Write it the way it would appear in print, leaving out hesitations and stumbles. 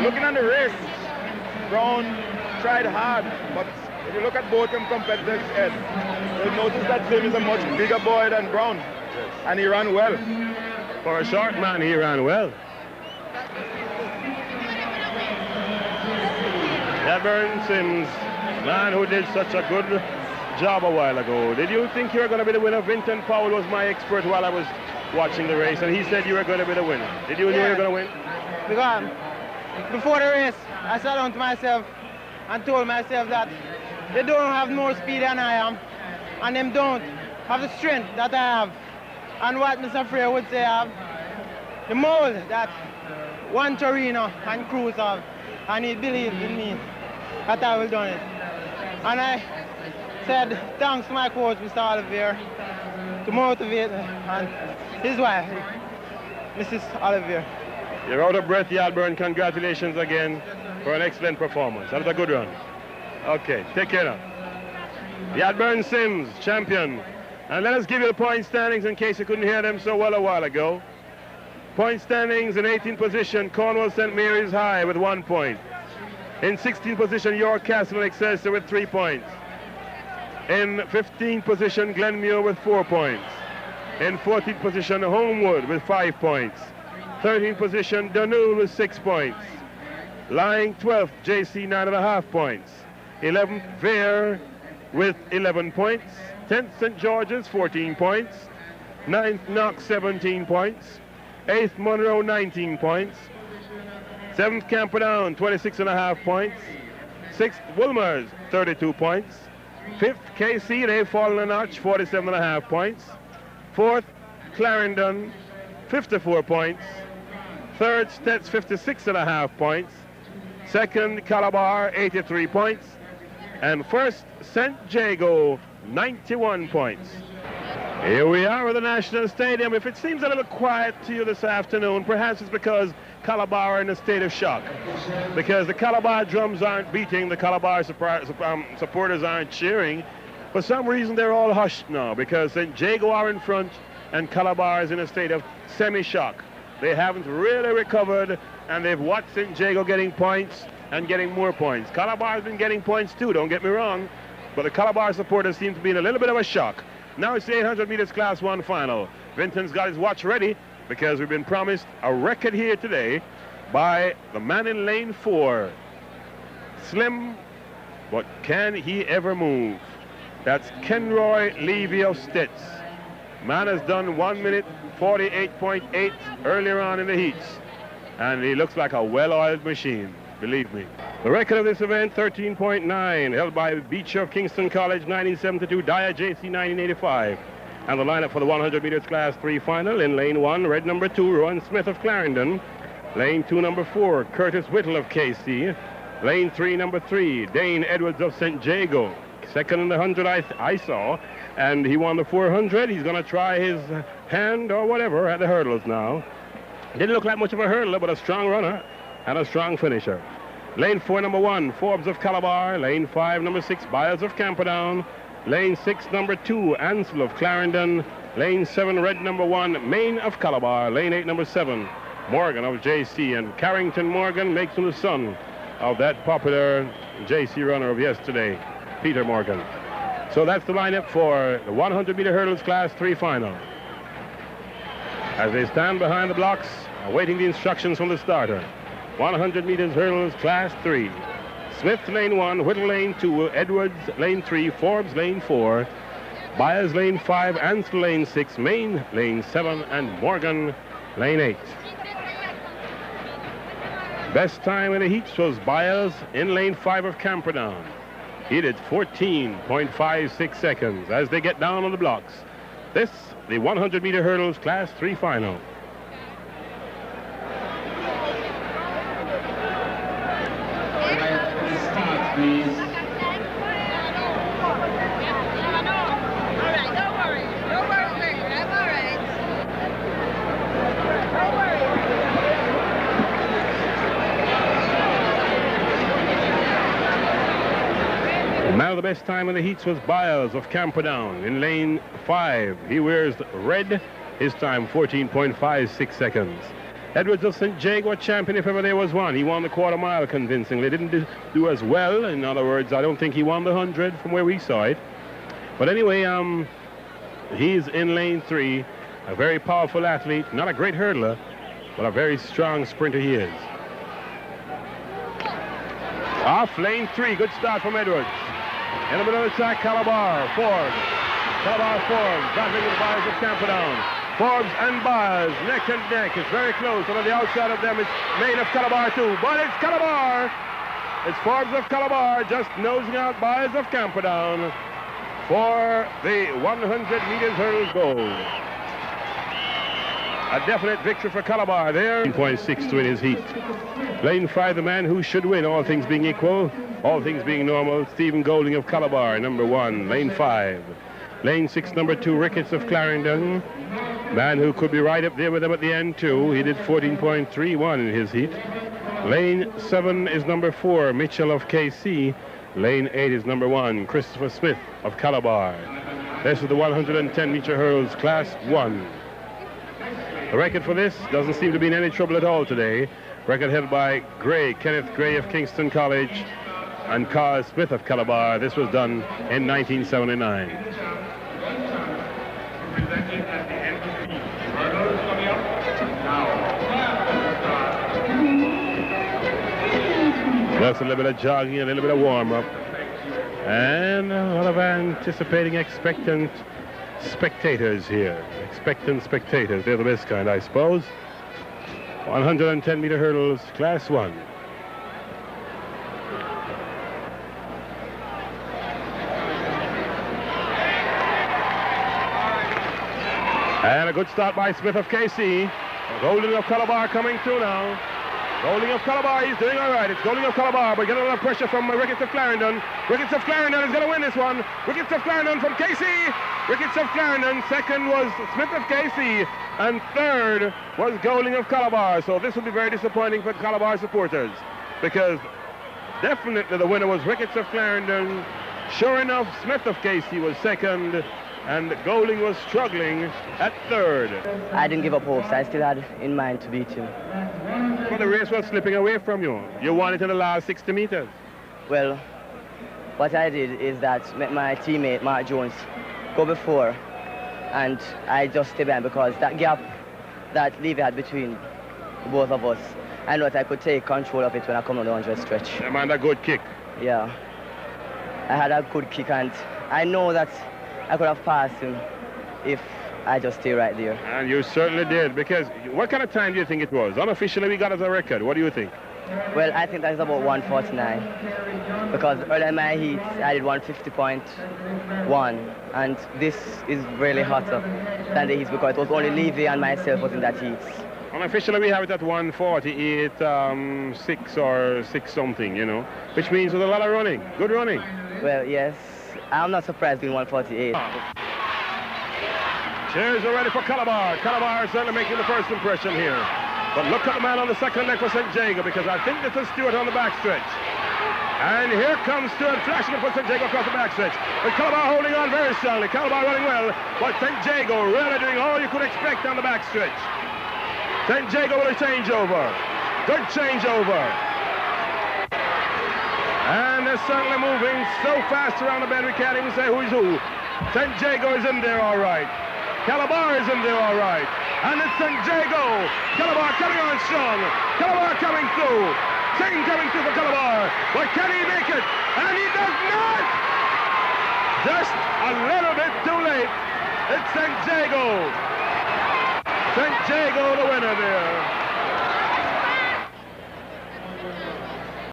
looking at the race, Brown tried hard, but if you look at both them competitors' head, you'll notice that Sim is a much bigger boy than Brown, and he ran well. For a short man, he ran well. Edburn Sims, man who did such a good job a while ago. Did you think you were going to be the winner? Vinton Powell was my expert while I was watching the race, and he said you were going to be the winner. Did you know you were going to win? Because before the race, I sat down to myself and told myself that they don't have more speed than I am, and them don't have the strength that I have. And what Mr. Freer would say, I have the mold that Juan Torino and Cruz have, and he believed in me that I will do it. And I said thanks to my coach, Mr. Olivier, to motivate me, and his wife, Mrs. Olivier. You're out of breath, Yalburn. Congratulations again for an excellent performance. That was a good run. Okay, take care now. Yalburn Sims, champion. And let us give you the point standings in case you couldn't hear them so well a while ago. Point standings in 18th position, Cornwall St. Mary's High with 1 point. In 16th position, York Castle Excelsior with 3 points. In 15th position, Glenmuir with 4 points. In 14th position, Homewood with 5 points. 13th position, Dunnule with 6 points. Lying 12th, JC 9.5 points. 11th, Vere with 11 points. 10th, St. George's, 14 points. 9th, Knox, 17 points. 8th, Monroe, 19 points. 7th, Camperdown, 26.5 points. 6th, Wolmer's, 32 points. 5th, KC, they've fallen a notch, 47.5 points. 4th, Clarendon, 54 points. 3rd, Stets, 56.5 points. 2nd, Calabar, 83 points. And 1st, St. Jago, 91 points. Here we are at the National Stadium. If it seems a little quiet to you this afternoon, perhaps it's because Calabar are in a state of shock. Because the Calabar drums aren't beating, the Calabar supporters aren't cheering. For some reason, they're all hushed now because St. Jago are in front and Calabar is in a state of semi-shock. They haven't really recovered, and they've watched St. Jago getting points and getting more points. Calabar has been getting points too, don't get me wrong, but the Calabar supporters seem to be in a little bit of a shock. Now it's the 800 meters Class 1 final. Vinton's got his watch ready because we've been promised a record here today by the man in lane 4. Slim, but can he ever move? That's Kenroy Levy of Stets. Man has done 1 minute 48.8 earlier on in the heats, and he looks like a well-oiled machine, believe me. The record of this event, 13.9, held by Beecher of Kingston College, 1972, Dyer JC, 1985. And the lineup for the 100 meters Class 3 final: in lane 1, red number 2, Rowan Smith of Clarendon. Lane 2, number 4, Curtis Whittle of KC. Lane 3, number 3, Dane Edwards of St. Jago. Second in the 100 I saw, and he won the 400. He's going to try his hand or whatever at the hurdles now. Didn't look like much of a hurdler, but a strong runner and a strong finisher. Lane 4, number 1, Forbes of Calabar. Lane 5, number 6, Biles of Camperdown. Lane 6, number 2, Ansel of Clarendon. Lane 7, red number 1, Maine of Calabar. Lane 8, number 7, Morgan of JC. And Carrington Morgan makes him the son of that popular JC runner of yesterday, Peter Morgan. So that's the lineup for the 100-meter hurdles Class 3 final. As they stand behind the blocks, awaiting the instructions from the starter. 100 meters hurdles Class 3. Smith, lane 1, Whittle, lane 2, Edwards, lane 3, Forbes, lane 4, Byers, lane 5, Ansel, lane 6, Maine, lane 7, and Morgan, lane 8. Best time in the heats was Byers in lane 5 of Camperdown. He did 14.56 seconds as they get down on the blocks. This, the 100-meter hurdles Class 3 final. Start, please. Now the best time in the heats was Biles of Camperdown in lane 5. He wears red, his time 14.56 seconds. Edwards of St. Jago, champion if ever there was one. He won the quarter mile convincingly. Didn't do as well. In other words, I don't think he won the 100 from where we saw it. But anyway, he's in lane 3. A very powerful athlete. Not a great hurdler, but a very strong sprinter he is. Off lane 3. Good start from Edwards. In the middle of the track, Calabar, Forbes. Calabar, Forbes, battling with Byers of Camperdown. Forbes and Byers, neck and neck. It's very close. And on the outside of them, it's Main of Calabar too. But it's Calabar. It's Forbes of Calabar just nosing out Byers of Camperdown for the 100 meters hurdle gold. A definite victory for Calabar there. 0.6 to win his heat. Lane 5, the man who should win, all things being equal, all things being normal, Stephen Golding of Calabar, number 1, lane 5. Lane 6, number 2, Ricketts of Clarendon, man who could be right up there with them at the end too. He did 14.31 in his heat. Lane 7 is number 4, Mitchell of KC. Lane 8 is number 1, Christopher Smith of Calabar. This is the 110 meter hurdles, class 1. The record for this doesn't seem to be in any trouble at all today. Record held by Gray, Kenneth Gray of Kingston College, and Carl Smith of Calabar. This was done in 1979. Just a little bit of jogging, a little bit of warm-up, and a lot of anticipating, expectant spectators here. Expectant spectators. They're the best kind, I suppose. 110 meter hurdles, class 1. And a good start by Smith of KC. Golding of Calabar coming through now. Golding of Calabar, he's doing all right. It's Golding of Calabar, but getting a lot of pressure from Ricketts of Clarendon. Ricketts of Clarendon is going to win this one. Ricketts of Clarendon from KC. Ricketts of Clarendon. Second was Smith of KC. And third was Golding of Calabar. So this will be very disappointing for Calabar supporters, because definitely the winner was Ricketts of Clarendon. Sure enough, Smith of KC was second, and Golding was struggling at third. I didn't give up hopes. I still had in mind to beat him. But the race was slipping away from you. You won it in the last 60 meters. Well, what I did is that met my teammate, Mark Jones, go before, and I just stayed behind because that gap that Levy had between both of us, I know that I could take control of it when I come on the 100 stretch. Yeah, man, a good kick. Yeah. I had a good kick, and I know that I could have passed him if I just stay right there. And you certainly did, because what kind of time do you think it was? Unofficially, we got as a record. What do you think? Well, I think that's about 1:49, because earlier in my heats, I did 1:50.1, and this is really hotter than the heats because it was only Levy and myself was in that heats. Unofficially, we have it at 1:48, 6 or 6 something, you know, which means with a lot of running. Good running. Well, yes. I'm not surprised being 1:48. Cheers are ready for Calabar. Calabar is certainly making the first impression here. But look at the man on the second leg for St. Jago, because I think this is Stewart on the backstretch. And here comes Stewart flashing it for St. Jago across the backstretch. But Calabar holding on very strongly. Calabar running well, but St. Jago really doing all you could expect on the backstretch. St. Jago with a changeover. Good changeover. And they're certainly moving so fast around the bend we can't even say who's who. St. Jago is in there all right. Calabar is in there all right. And it's St. Jago. Calabar coming on strong. Calabar coming through. Satan coming through for Calabar. But can he make it? And he does not! Just a little bit too late. It's St. Jago. St. Jago the winner.